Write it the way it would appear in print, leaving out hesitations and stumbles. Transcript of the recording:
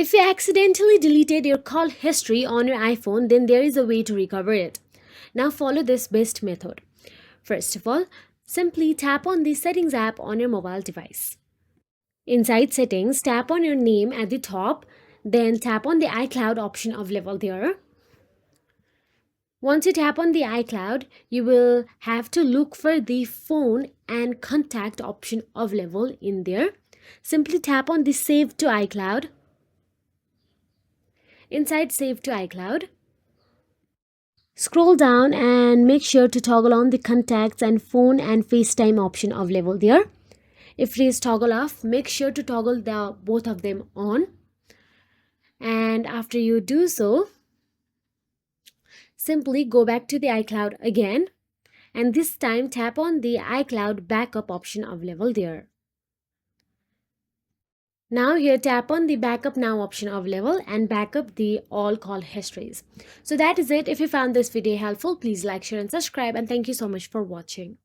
If you accidentally deleted your call history on your iPhone, then there is a way to recover it. Now follow this best method. First of all, simply tap on the Settings app on your mobile device. Inside Settings, tap on your name at the top, then tap on the iCloud option available there. Once you tap on the iCloud, you will have to look for the phone and contact option available in there. Simply tap on the Save to iCloud. Inside Save to iCloud, scroll down and make sure to toggle on the contacts and phone and FaceTime option available there. If it is toggle off, make sure to toggle the both of them on. And after you do so, simply go back to the iCloud again, and this time tap on the iCloud backup option available there. Now here tap on the backup now option available and backup the all call histories. So that is it. If you found this video helpful, please like, share and subscribe, and thank you so much for watching.